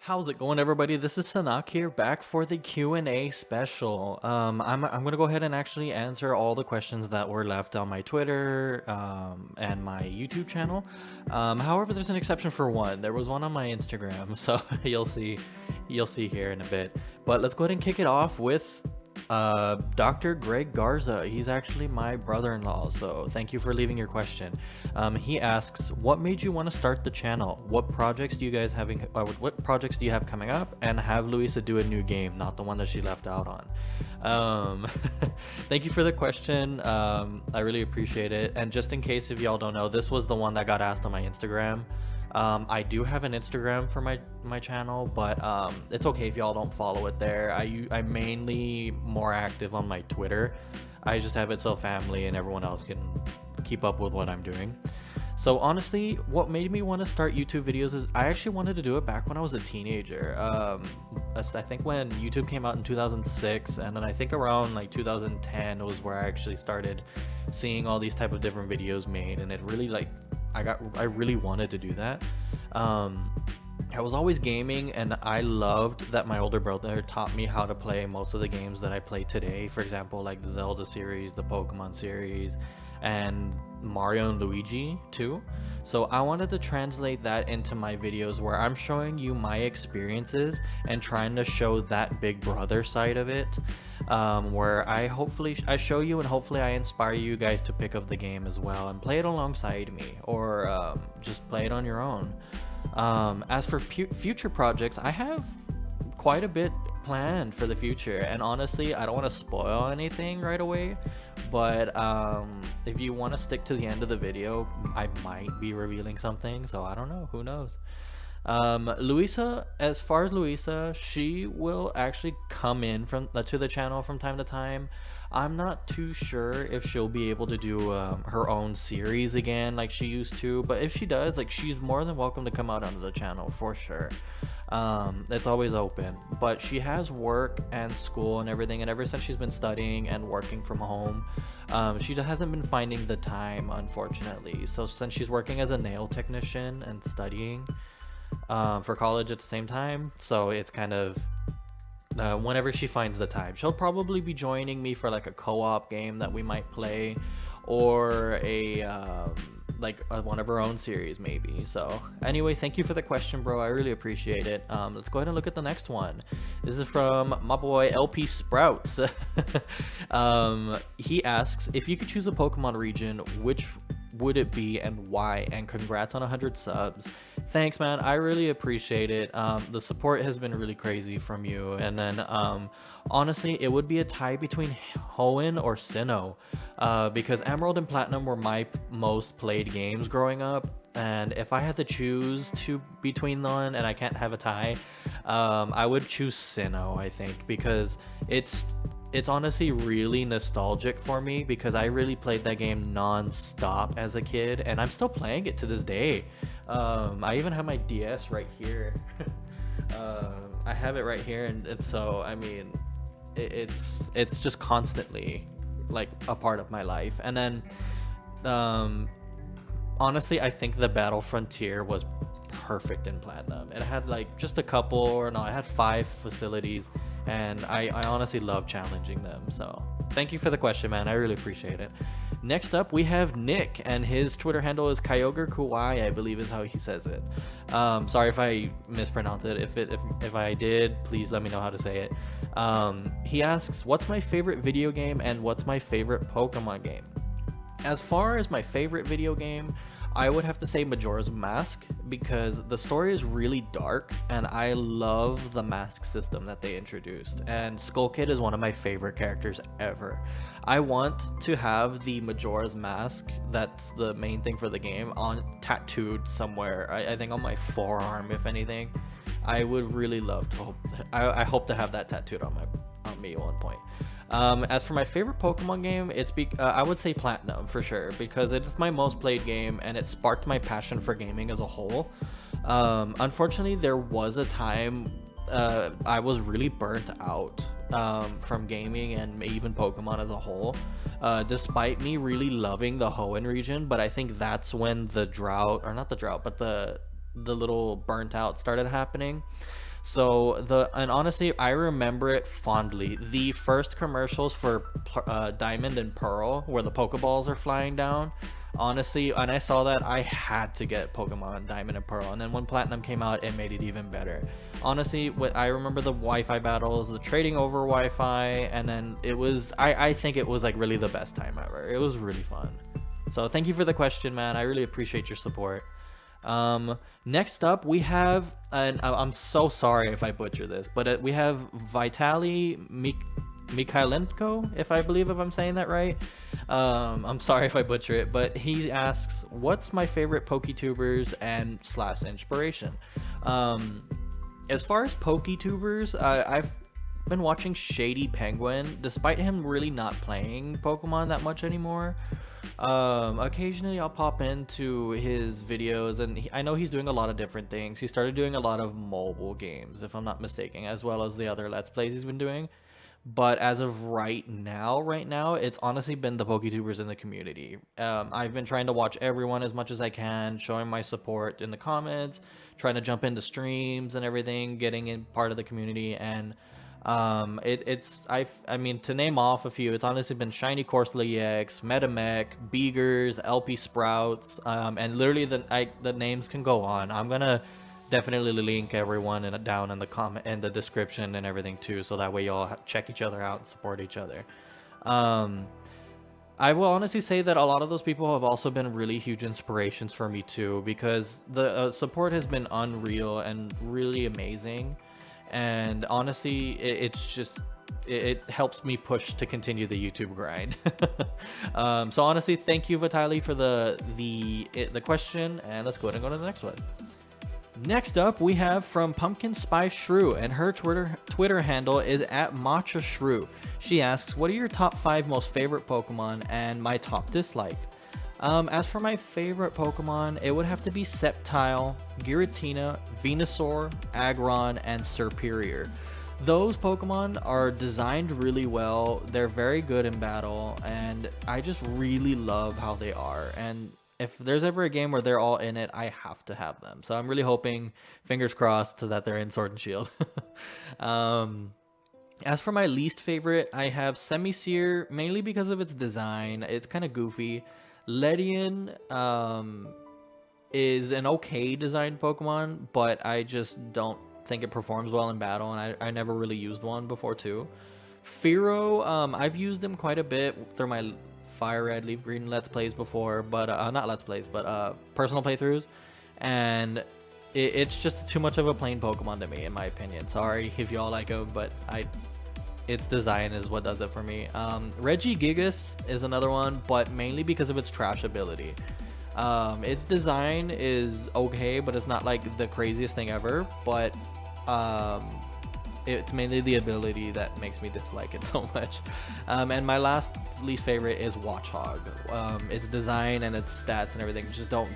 How's it going, everybody? This is Sunaak here, back for the Q&A special. I'm gonna go ahead and actually answer all the questions that were left on my Twitter and my YouTube channel. However, there's an exception for one. There was one on my Instagram, so you'll see here in a bit. But let's go ahead and kick it off with Dr. Greg Garza. He's actually my brother-in-law, so thank you for leaving your question. He asks, what made you want to start the channel? What projects do you guys what projects do you have coming up? And have Luisa do a new game, not the one that she left out on. Thank you for the question. I really appreciate it. And just in case if y'all don't know, this was the one that got asked on my Instagram. I do have an Instagram for my channel, but it's okay if y'all don't follow it there. I'm mainly more active on my Twitter. I just have it so family and everyone else can keep up with what I'm doing. So honestly, what made me want to start YouTube videos is I actually wanted to do it back when I was a teenager. I think when YouTube came out in 2006, and then I think around like 2010 was where I actually started seeing all these type of different videos made, and it really I really wanted to do that. I was always gaming, and I loved that my older brother taught me how to play most of the games that I play today. For example, like the Zelda series, the Pokemon series, and Mario and Luigi too. So I wanted to translate that into my videos where I'm showing you my experiences and trying to show that big brother side of it, where I show you and hopefully I inspire you guys to pick up the game as well and play it alongside me, or just play it on your own. As for future projects, I have quite a bit planned for the future, and honestly I don't want to spoil anything right away, but if you want to stick to the end of the video, I might be revealing something, so I don't know, who knows. Luisa, as far as Luisa, she will actually come in to the channel from time to time. I'm not too sure if she'll be able to do her own series again like she used to, but if she does, like, she's more than welcome to come out onto the channel for sure. It's always open, but she has work and school and everything, and ever since she's been studying and working from home, she hasn't been finding the time, unfortunately. So since she's working as a nail technician and studying for college at the same time, so it's kind of whenever she finds the time, she'll probably be joining me for like a co-op game that we might play, or one of her own series maybe. So anyway, thank you for the question, bro. I really appreciate it. Let's go ahead and look at the next one. This is from my boy LPSprouts. He asks, if you could choose a Pokemon region, which would it be and why? And congrats on 100 subs. Thanks, man. I really appreciate it. The support has been really crazy from you. And then honestly, it would be a tie between Hoenn or Sinnoh, because Emerald and Platinum were my most played games growing up, and if I had to choose between them and I can't have a tie, I would choose Sinnoh, I think, because it's honestly really nostalgic for me, because I really played that game non-stop as a kid, and I'm still playing it to this day. I even have my DS right here. I have it right here, and so I mean, it's just constantly like a part of my life. And then honestly, I think the Battle Frontier was perfect in Platinum. It had like just a couple, or no, it had 5 facilities, and I honestly love challenging them. So thank you for the question, man. I really appreciate it. Next up, we have Nick, and his Twitter handle is Kyogrokauai, I believe is how he says it. Sorry if I mispronounce it. If I did, please let me know how to say it. He asks, what's my favorite video game and what's my favorite Pokemon game? As far as my favorite video game, I would have to say Majora's Mask, because the story is really dark and I love the mask system that they introduced, and Skull Kid is one of my favorite characters ever. I want to have the Majora's Mask, that's the main thing for the game, tattooed somewhere. I think on my forearm, if anything. I would really love to I hope to have that tattooed on me at one point. As for my favorite Pokemon game, I would say Platinum for sure, because it's my most played game and it sparked my passion for gaming as a whole. Unfortunately, there was a time I was really burnt out from gaming and even Pokemon as a whole, despite me really loving the Hoenn region. But I think that's when the drought, or not the drought, but the little burnt out started happening. So and honestly, I remember it fondly. The first commercials for Diamond and Pearl, where the Pokeballs are flying down. Honestly, when I saw that, I had to get Pokemon Diamond and Pearl. And then when Platinum came out, it made it even better. Honestly, what I remember the Wi-Fi battles, the trading over Wi-Fi, and then it was, I think it was like really the best time ever. It was really fun. So thank you for the question, man. I really appreciate your support. Next up we have, and I'm so sorry if I butcher this, but we have Vitalii Myhailenk, if I'm saying that right. I'm sorry if I butcher it, but he asks, what's my favorite PokeTubers and / inspiration? As far as PokeTubers, I've been watching Shady Penguin, despite him really not playing Pokemon that much anymore. Occasionally I'll pop into his videos, and I know he's doing a lot of different things. He started doing a lot of mobile games, if I'm not mistaken, as well as the other Let's Plays he's been doing. But as of right now, it's honestly been the PokeTubers in the community. I've been trying to watch everyone as much as I can, showing my support in the comments, trying to jump into streams and everything, getting in part of the community. And I mean, to name off a few, it's honestly been ShinyCorsolaEX, MetaMech, Beegers, LPSprouts, and literally the names can go on. I'm gonna definitely link everyone down in the comment and the description and everything too, so that way y'all check each other out and support each other. I will honestly say that a lot of those people have also been really huge inspirations for me too, because the support has been unreal and really amazing. And honestly, it helps me push to continue the YouTube grind. So honestly, thank you, Vitalii, for the question, and let's go ahead and go to the next one. Next up, we have from Pumpkin Spice Shrew, and her Twitter handle is @MatchaShrew. She asks, what are your top 5 most favorite Pokemon and my top disliked? As for my favorite Pokemon, it would have to be Sceptile, Giratina, Venusaur, Aggron, and Serperior. Those Pokemon are designed really well, they're very good in battle, and I just really love how they are. And if there's ever a game where they're all in it, I have to have them. So I'm really hoping, fingers crossed, that they're in Sword and Shield. As for my least favorite, I have Semisear, mainly because of its design. It's kind of goofy. Ledian is an okay designed Pokemon, but I just don't think it performs well in battle, and I never really used one before too. Fearow, I've used him quite a bit through my Fire Red, Leaf Green Let's Plays before, but not Let's Plays, but personal playthroughs, and it's just too much of a plain Pokemon to me, in my opinion. Sorry if y'all like him, but its design is what does it for me. Regigigas is another one, but mainly because of its trash ability. Its design is okay, but it's not like the craziest thing ever, but it's mainly the ability that makes me dislike it so much. And my least favorite is Watchog. Its design and its stats and everything just don't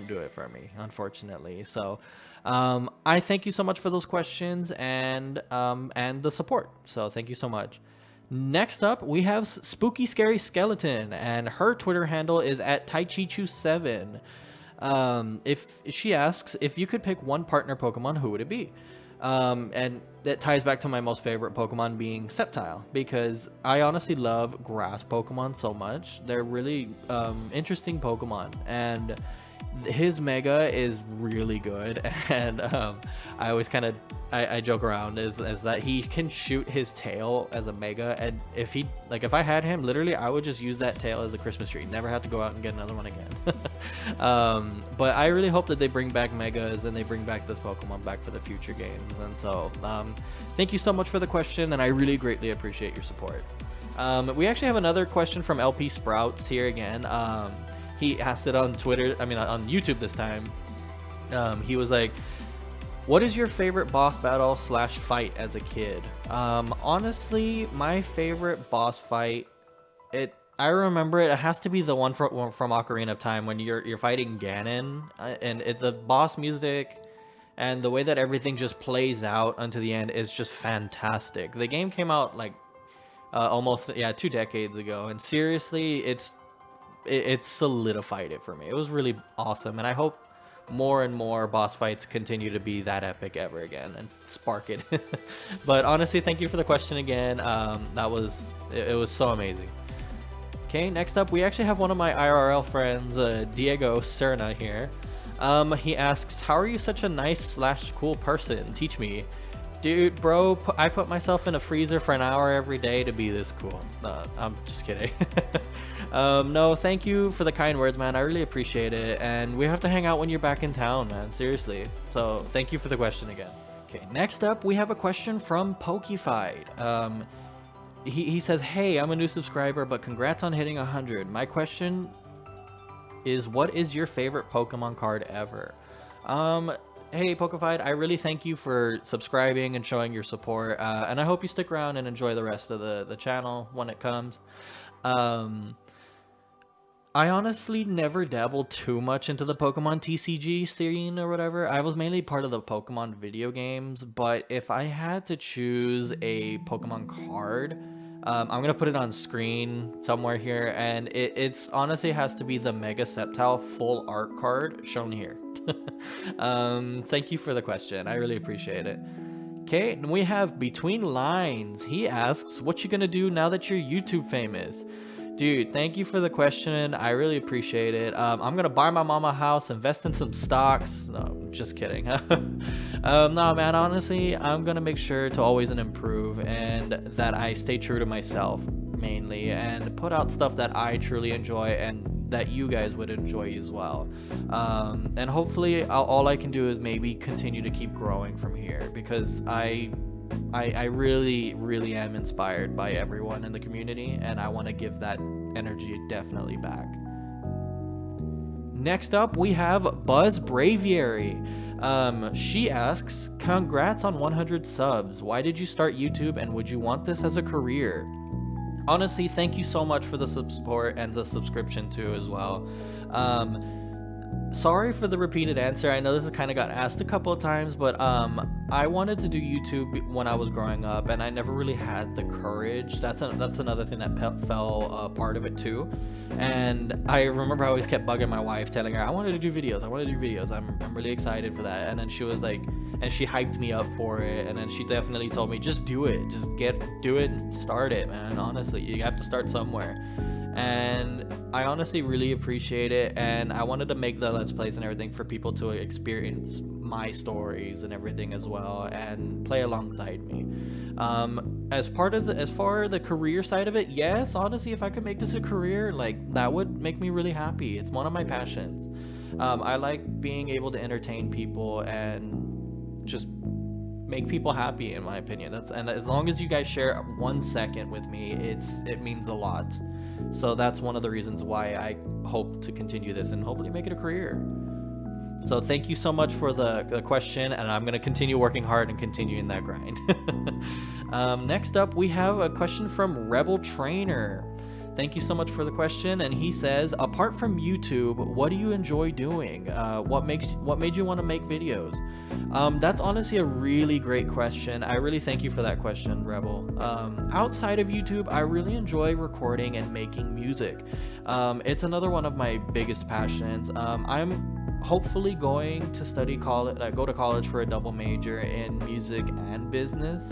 do it for me, unfortunately. So I thank you so much for those questions and the support. So thank you so much. Next up, we have Spooky Scary Skeleton, and her Twitter handle is @Taechichu7. If she asks, if you could pick one partner Pokemon, who would it be? And that ties back to my most favorite Pokemon being Sceptile, because I honestly love grass Pokemon so much. They're really interesting Pokemon, and his Mega is really good. And I always kind of I joke around is that he can shoot his tail as a Mega, and if I had him, literally I would just use that tail as a Christmas tree, never have to go out and get another one again. But I really hope that they bring back Megas and they bring back this Pokemon back for the future games. And so thank you so much for the question, and I really greatly appreciate your support. We actually have another question from LPSprouts here again. He asked it on Twitter, on YouTube this time. He was like, what is your favorite boss battle / fight as a kid? Honestly, my favorite boss fight, I remember it has to be the one from Ocarina of Time when you're fighting Ganon, and the boss music and the way that everything just plays out unto the end is just fantastic. The game came out like almost 2 decades ago, and seriously, it solidified it for me. It was really awesome, and I hope more and more boss fights continue to be that epic ever again and spark it. But honestly, thank you for the question again. It was so amazing. Okay, next up, we actually have one of my IRL friends, Diego Cerna here. He asks, how are you such a nice / cool person? Teach me. Dude, bro, I put myself in a freezer for an hour every day to be this cool. I'm just kidding. No, thank you for the kind words, man. I really appreciate it. And we have to hang out when you're back in town, man. Seriously. So thank you for the question again. Okay, next up, we have a question from Pokefied. He says, hey, I'm a new subscriber, but congrats on hitting 100. My question is, what is your favorite Pokemon card ever? Hey, Pokefied, I really thank you for subscribing and showing your support, and I hope you stick around and enjoy the rest of the channel when it comes. I honestly never dabbled too much into the Pokemon TCG scene or whatever. I was mainly part of the Pokemon video games, but if I had to choose a Pokemon card, I'm gonna put it on screen somewhere here, and it's honestly has to be the Mega Sceptile full art card shown here. Thank you for the question. I really appreciate it. Okay, and we have Between Lines. He asks, what you gonna do now that you're YouTube famous? Dude, thank you for the question. I really appreciate it. I'm gonna buy my mom a house, invest in some stocks. No, just kidding. No, man, honestly, I'm gonna make sure to always improve and that I stay true to myself mainly and put out stuff that I truly enjoy and that you guys would enjoy as well. And hopefully all I can do is maybe continue to keep growing from here, because I really am inspired by everyone in the community, and I want to give that energy definitely back. Next up, we have Buzz Braviary. She asks, congrats on 100 subs. Why did you start YouTube, and would you want this as a career? Honestly, thank you so much for the support and the subscription too as well. Sorry for the repeated answer. I know this has kind of got asked a couple of times, but I wanted to do YouTube when I was growing up, and I never really had the courage. That's another thing that fell part of it too. And I remember I always kept bugging my wife, telling her I wanted to do videos. I'm really excited for that. And then she was like, and she hyped me up for it. And then she definitely told me, just do it, do it and start it, man. Honestly, you have to start somewhere. And I honestly really appreciate it, and I wanted to make the Let's Plays and everything for people to experience my stories and everything as well, and play alongside me. As far as the career side of it, yes, honestly, if I could make this a career, like, that would make me really happy. It's one of my passions. I like being able to entertain people and just make people happy, in my opinion. And as long as you guys share 1 second with me, it means a lot. So that's one of the reasons why I hope to continue this and hopefully make it a career. So thank you so much for the question, and I'm going to continue working hard and continuing that grind. Next up, we have a question from RebelTrainer. Thank you so much for the question, and he says, apart from YouTube, what do you enjoy doing? What made you want to make videos? That's honestly a really great question. I really thank you for that question, Rebel. Outside of YouTube, I really enjoy recording and making music. It's another one of my biggest passions. I'm hopefully going to go to college for a double major in music and business.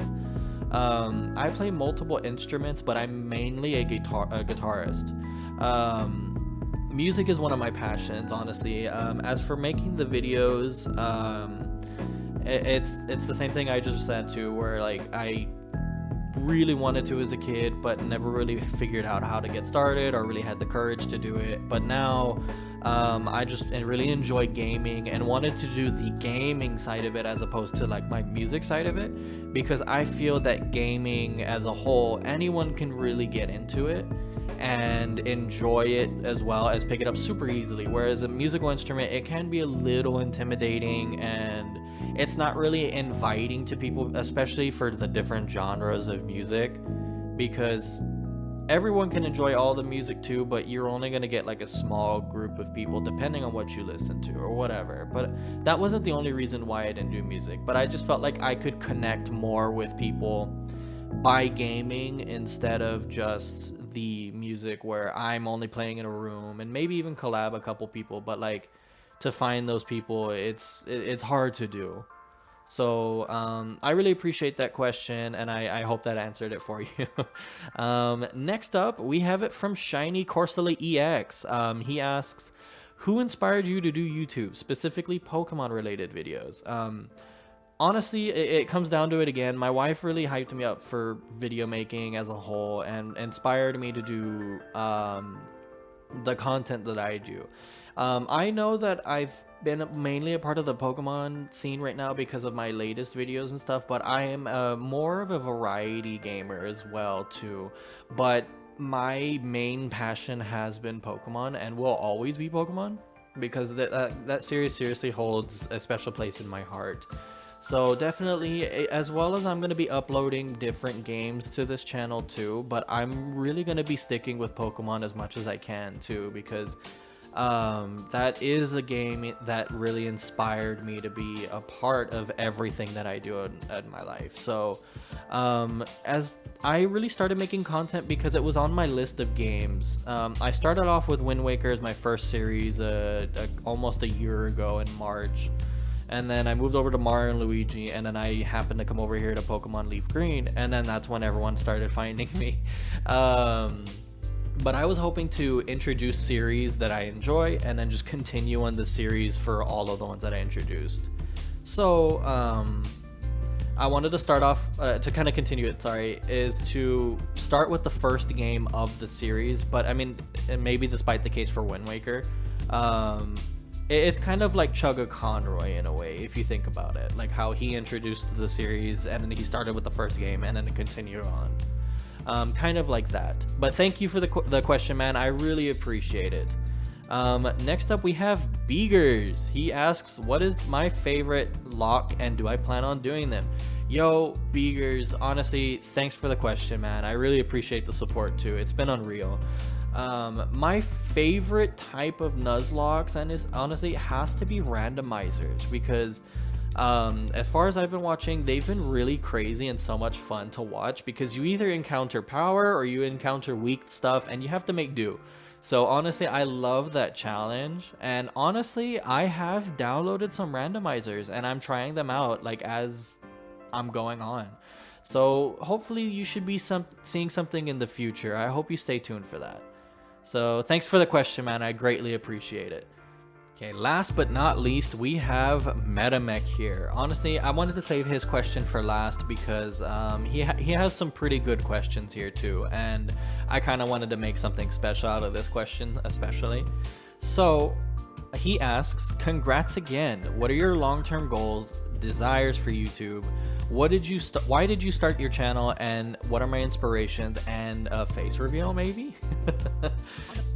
I play multiple instruments, but I'm mainly a guitarist. Music is one of my passions, honestly. As for making the videos, it's the same thing I just said too, where like I really wanted to as a kid, but never really figured out how to get started or really had the courage to do it. But now I just really enjoy gaming and wanted to do the gaming side of it as opposed to like my music side of it, because I feel that gaming as a whole, anyone can really get into it and enjoy it as well as pick it up super easily, whereas a musical instrument, it can be a little intimidating and it's not really inviting to people, especially for the different genres of music, because everyone can enjoy all the music too, but you're only going to get like a small group of people depending on what you listen to or whatever. But that wasn't the only reason why I didn't do music, but I just felt like I could connect more with people by gaming instead of just the music where I'm only playing in a room and maybe even collab a couple people, but like to find those people, it's hard to do. So I really appreciate that question, and I hope that answered it for you. Next up, we have it from ShinyCorsolaEX. He asks, who inspired you to do YouTube, specifically Pokemon related videos? Honestly, it comes down to it again. My wife really hyped me up for video making as a whole and inspired me to do the content that I do. I know that I've been mainly a part of the Pokemon scene right now because of my latest videos and stuff, but I am more of a variety gamer as well too. But my main passion has been Pokemon and will always be Pokemon, because that series seriously holds a special place in my heart. So definitely, as well as I'm going to be uploading different games to this channel too, but I'm really going to be sticking with Pokemon as much as I can too, because that is a game that really inspired me to be a part of everything that I do in my life. So as I really started making content because it was on my list of games. I started off with Wind Waker as my first series almost a year ago in March. And then I moved over to Mario and Luigi, and then I happened to come over here to Pokemon Leaf Green, and then that's when everyone started finding me. But I was hoping to introduce series that I enjoy, and then just continue on the series for all of the ones that I introduced. So I wanted to start off, to kind of continue it, is to start with the first game of the series. But I mean, maybe despite the case for Wind Waker, it's kind of like Chugga Conroy in a way, if you think about it, like how he introduced the series and then he started with the first game and then it continued on, kind of like that. But thank you for the question, man. I really appreciate it. Next up we have Beegers. He asks, what is my favorite Locke and do I plan on doing them? Yo, Beegers, honestly, thanks for the question, man. I really appreciate the support too. It's been unreal. My favorite type of Nuzlocks, and is honestly has to be randomizers, because as far as I've been watching, they've been really crazy and so much fun to watch, because you either encounter power or you encounter weak stuff and you have to make do. So honestly, I love that challenge, and honestly, I have downloaded some randomizers and I'm trying them out like as I'm going on. So hopefully you should be seeing something in the future. I hope you stay tuned for that. So thanks for the question, man. I greatly appreciate it. Okay, last but not least, we have MetaMech here. Honestly, I wanted to save his question for last because he has some pretty good questions here too, and I kind of wanted to make something special out of this question especially. So he asks, congrats again. What are your long-term goals, desires for YouTube? Why did you start your channel, and what are my inspirations, and a face reveal maybe?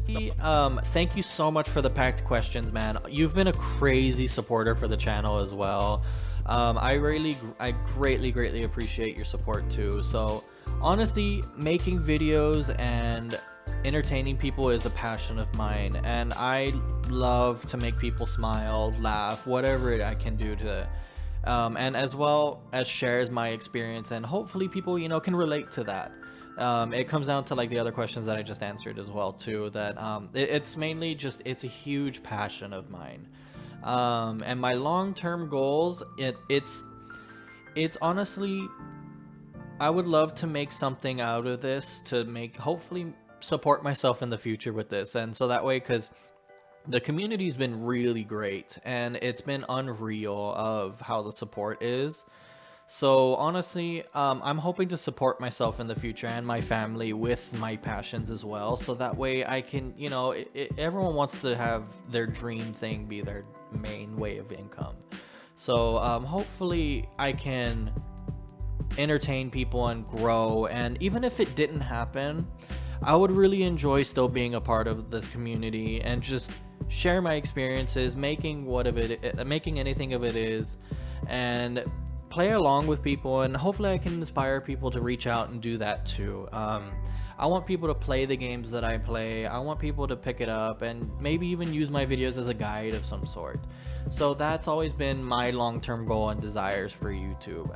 Thank you so much for the packed questions, man. You've been a crazy supporter for the channel as well. I greatly appreciate your support too. So honestly, making videos and entertaining people is a passion of mine, and I love to make people smile, laugh, whatever I can do to and as well as shares my experience, and hopefully people, you know, can relate to that. It comes down to like the other questions that I just answered as well too, that it's mainly just, it's a huge passion of mine. And my long-term goals, it's honestly, I would love to make something out of this, to hopefully support myself in the future with this, and so that way, because the community's been really great and it's been unreal of how the support is. So honestly, I'm hoping to support myself in the future and my family with my passions as well, so that way I can, you know, everyone wants to have their dream thing be their main way of income. So hopefully I can entertain people and grow, and even if it didn't happen, I would really enjoy still being a part of this community and just share my experiences, making anything of it is, and play along with people, and hopefully I can inspire people to reach out and do that too. I want people to play the games that I play. I want people to pick it up and maybe even use my videos as a guide of some sort. So that's always been my long-term goal and desires for YouTube.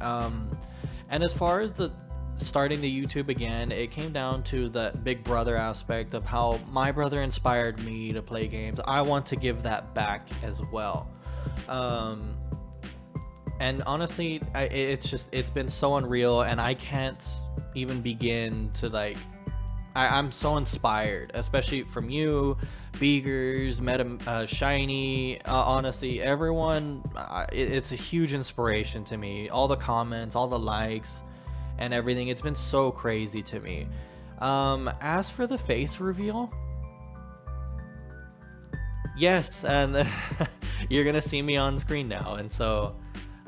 And as far as the starting the YouTube again, it came down to the big brother aspect of how my brother inspired me to play games. I want to give that back as well. And honestly, it's been so unreal, and I can't even begin to like. I'm so inspired, especially from you, Beegers, Shiny. Honestly, everyone, it's a huge inspiration to me. All the comments, all the likes, and everything. It's been so crazy to me. As for the face reveal, yes, and you're gonna see me on screen now, and so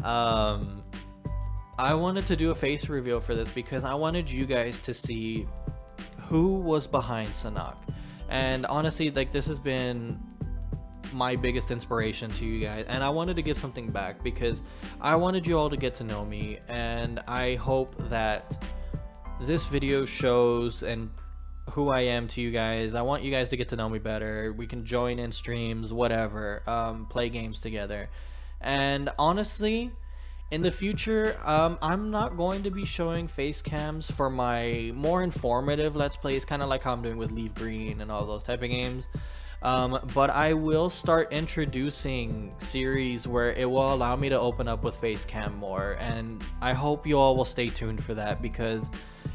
I wanted to do a face reveal for this because I wanted you guys to see who was behind Sunaak. And honestly, like, this has been my biggest inspiration to you guys, and I wanted to give something back because I wanted you all to get to know me, and I hope that this video shows and who I am to you guys. I want you guys to get to know me better. We can join in streams, whatever, play games together. And honestly, in the future, I'm not going to be showing face cams for my more informative Let's Plays, kind of like how I'm doing with Leaf Green and all those type of games. But I will start introducing series where it will allow me to open up with face cam more, and I hope you all will stay tuned for that because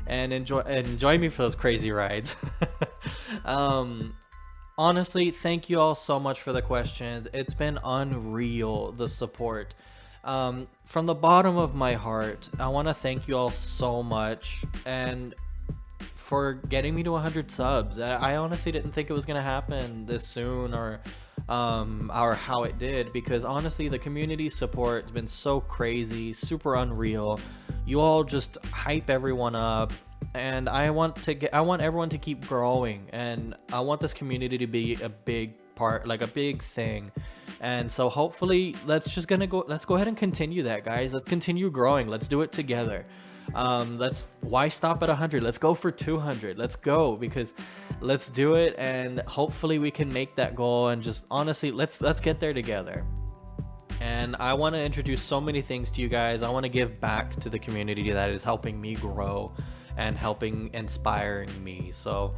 and enjoy me for those crazy rides. Honestly, thank you all so much for the questions. It's been unreal, the support. From the bottom of my heart, I want to thank you all so much, and for getting me to 100 subs. I honestly didn't think it was gonna happen this soon, or how it did, because honestly the community support has been so crazy, super unreal. You all just hype everyone up, and I want everyone to keep growing, and I want this community to be a big part, like a big thing. And so hopefully let's go ahead and continue that, guys. Let's continue growing. Let's do it together. Why stop at 100? Let's go for 200. Let's go, because let's do it, and hopefully we can make that goal, and just honestly let's get there together. And I want to introduce so many things to you guys. I want to give back to the community that is helping me grow and inspiring me. So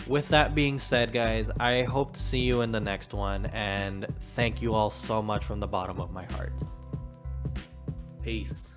with that being said, guys, I hope to see you in the next one, and thank you all so much from the bottom of my heart. Peace.